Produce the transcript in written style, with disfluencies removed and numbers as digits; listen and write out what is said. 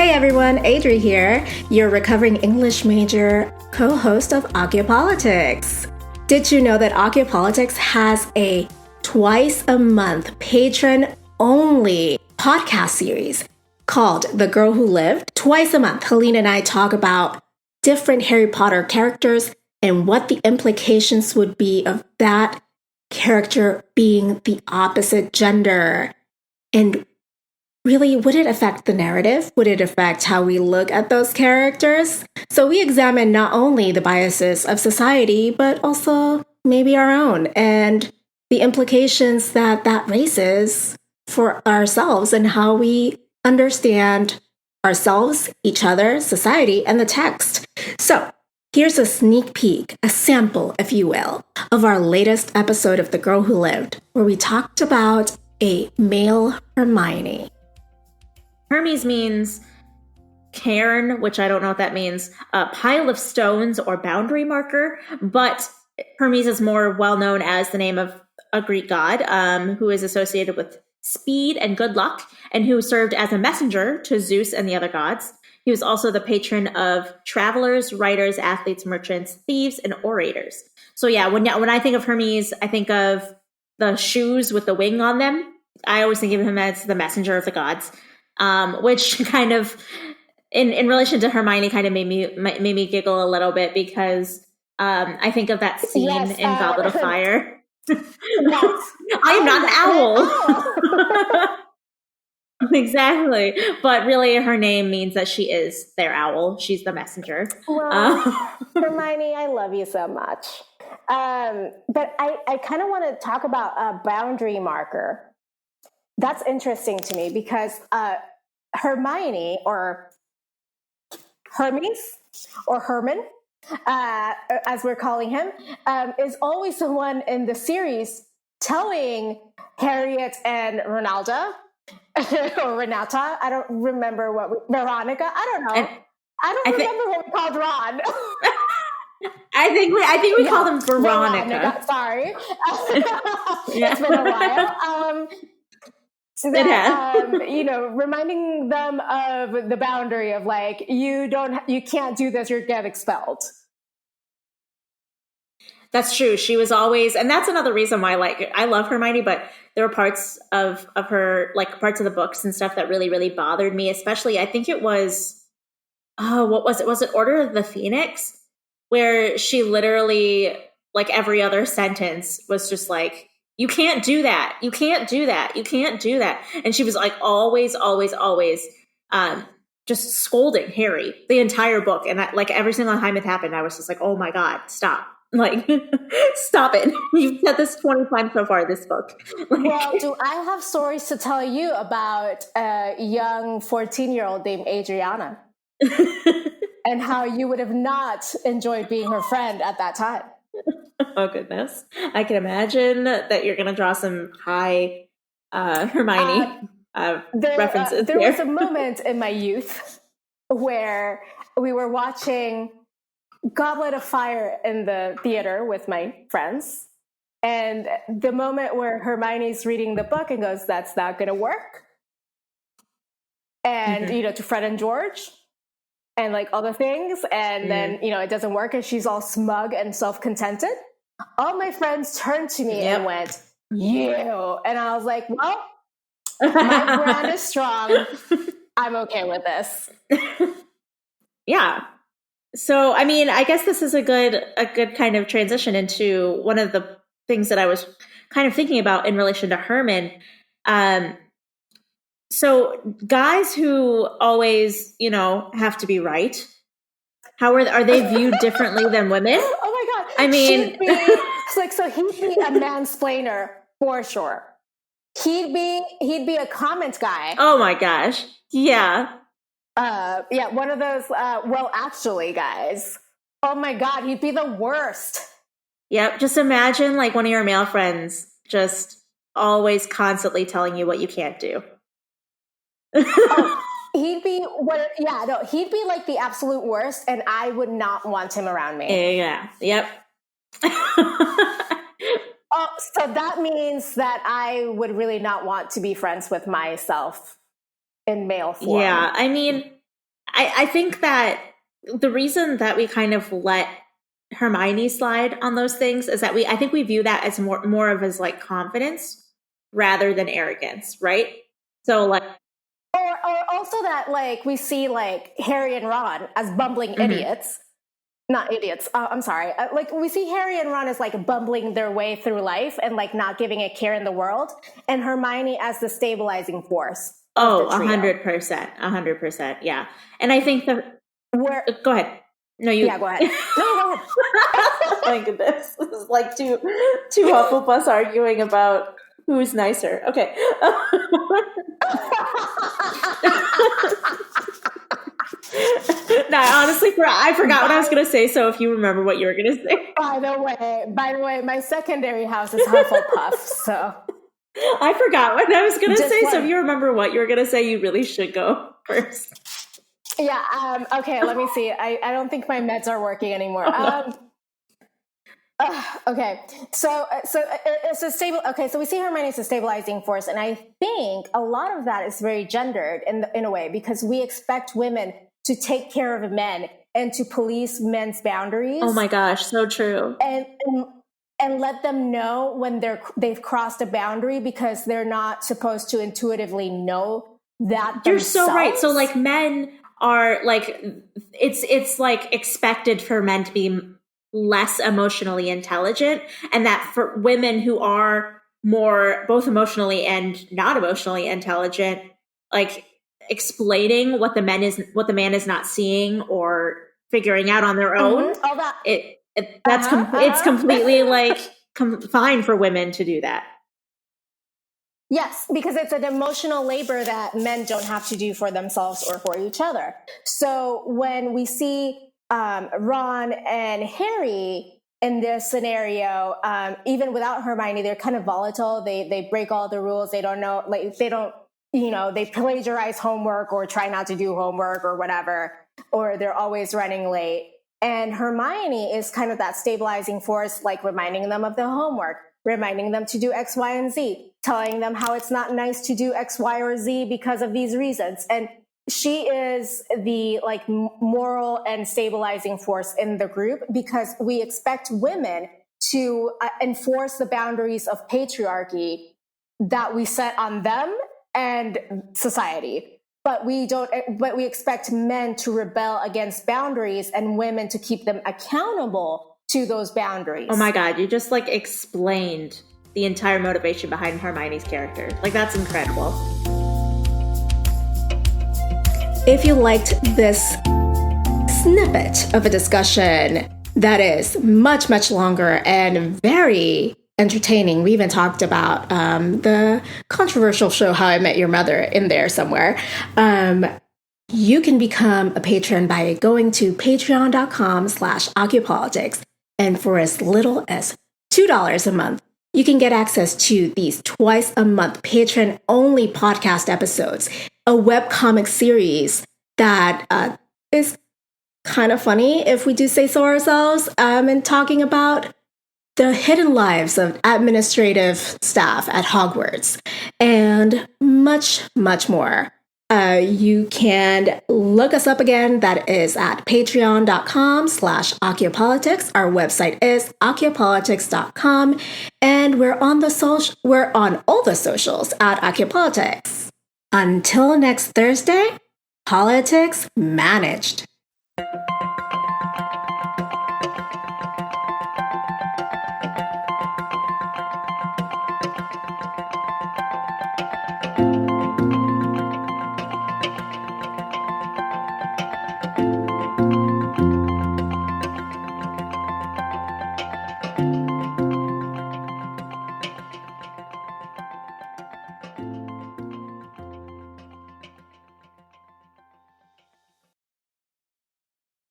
Hey everyone, Adri here, your recovering English major co-host of Occupolitics. Did you know that Occupolitics has a twice a month patron-only podcast series called The Girl Who Lived? Twice a month, Helene and I talk about different Harry Potter characters and what the implications would be of that character being the opposite gender. And really, would it affect the narrative? Would it affect how we look at those characters? So we examine not only the biases of society, but also maybe our own and the implications that that raises for ourselves and how we understand ourselves, each other, society, and the text. So here's a sneak peek, a sample, if you will, of our latest episode of The Girl Who Lived, where we talked about a male Hermione. Hermes means cairn, which I don't know what that means, a pile of stones or boundary marker, but Hermes is more well known as the name of a Greek god who is associated with speed and good luck, and who served as a messenger to Zeus and the other gods. He was also the patron of travelers, writers, athletes, merchants, thieves, and orators. So yeah, when I think of Hermes, I think of the shoes with the wing on them. I always think of him as the messenger of the gods, which kind of, in relation to Hermione, kind of made me giggle a little bit because I think of that scene in Goblet of Fire. Yes. I am not an owl. Exactly. But really, her name means that she is their owl. She's the messenger. Well, Hermione, I love you so much. But I kind of want to talk about a boundary marker. That's interesting to me because Hermione, or Hermes, or Herman, as we're calling him, is always the one in the series telling Harriet and Ronaldo, or Renata, I don't remember Veronica, I don't know. I don't remember what we called Ron. I think we call them Veronica. Sorry. It's been a while. So that, reminding them of the boundary of like, you can't do this, you'll get expelled. That's true. She was always, and that's another reason why, like, I love Hermione, but there were parts of her, like parts of the books and stuff that really, really bothered me. Especially, I think it was, what was it? Was it Order of the Phoenix? Where she literally, like every other sentence was just like, you can't do that. You can't do that. You can't do that. And she was like always, just scolding Harry the entire book. And like every single time it happened, I was just like, oh my God, stop. Like, stop it. You've said this 20 times so far, this book. Like, well, do I have stories to tell you about a young 14-year-old named Adriana? And how you would have not enjoyed being her friend at that time. Oh, goodness. I can imagine that you're going to draw some high Hermione references. There was a moment in my youth where we were watching Goblet of Fire in the theater with my friends. And the moment where Hermione's reading the book and goes, that's not going to work. And, to Fred and George. And like other things, and then it doesn't work, and she's all smug and self-contented. All my friends turned to me and went, "You," and I was like, "Well, my brand is strong. I'm okay with this." Yeah. So, I mean, I guess this is a good kind of transition into one of the things that I was kind of thinking about in relation to Herman. So guys who always, have to be right, how are they viewed differently than women? Oh my God. I mean, he'd be a mansplainer for sure. He'd be a comment guy. Oh my gosh. Yeah. One of those, actually guys. Oh my God. He'd be the worst. Yep. Just imagine like one of your male friends just always constantly telling you what you can't do. He'd be like the absolute worst, and I would not want him around me. Yeah. Yep. So that means that I would really not want to be friends with myself in male form. Yeah, I mean, I think that the reason that we kind of let Hermione slide on those things is that I think we view that as more of as like confidence rather than arrogance, right? So like, or also that like we see like Harry and Ron as bumbling idiots. Not idiots. I'm sorry. Like we see Harry and Ron as like bumbling their way through life and like not giving a care in the world, and Hermione as the stabilizing force. Oh, 100%, yeah. And I think go ahead. No, you. Yeah, go ahead. No, go ahead. Oh my goodness, this is like two Hufflepuffs arguing about who's nicer. Okay. No, honestly, I forgot what I was going to say. So if you remember what you were going to say. By the way, my secondary house is Hufflepuff. So I forgot what I was going to say. So if you remember what you were going to say, you really should go first. Yeah. Okay. Let me see. I don't think my meds are working anymore. Okay. So it's a stable. Okay. So we see Hermione as a stabilizing force, and I think a lot of that is very gendered in a way because we expect women to take care of men and to police men's boundaries. Oh my gosh, so true. And let them know when they've crossed a boundary because they're not supposed to intuitively know that themselves. You're so right. So like men are like it's like expected for men to be less emotionally intelligent, and that for women who are more both emotionally and not emotionally intelligent, like explaining what the man is not seeing or figuring out on their own. All that. It's completely like fine for women to do that. Yes, because it's an emotional labor that men don't have to do for themselves or for each other. So when we see Ron and Harry in this scenario, even without Hermione, they're kind of volatile. They break all the rules. They don't know, like they plagiarize homework or try not to do homework or whatever, or they're always running late. And Hermione is kind of that stabilizing force, like reminding them of the homework, reminding them to do X, Y, and Z, telling them how it's not nice to do X, Y, or Z because of these reasons. And she is the like moral and stabilizing force in the group because we expect women to enforce the boundaries of patriarchy that we set on them and society. But we expect men to rebel against boundaries and women to keep them accountable to those boundaries. Oh my God, you just like explained the entire motivation behind Hermione's character. Like that's incredible. If you liked this snippet of a discussion that is much, much longer and very entertaining. We even talked about the controversial show How I Met Your Mother in there somewhere. You can become a patron by going to patreon.com/occupolitics. And for as little as $2 a month, you can get access to these twice a month patron-only podcast episodes, a webcomic series that is kind of funny, if we do say so ourselves, and talking about the hidden lives of administrative staff at Hogwarts, and much, much more. You can look us up again. That is at patreon.com/occupolitics. Our website is occupolitics.com. And we're on all the socials at Occupolitics. Until next Thursday, politics managed.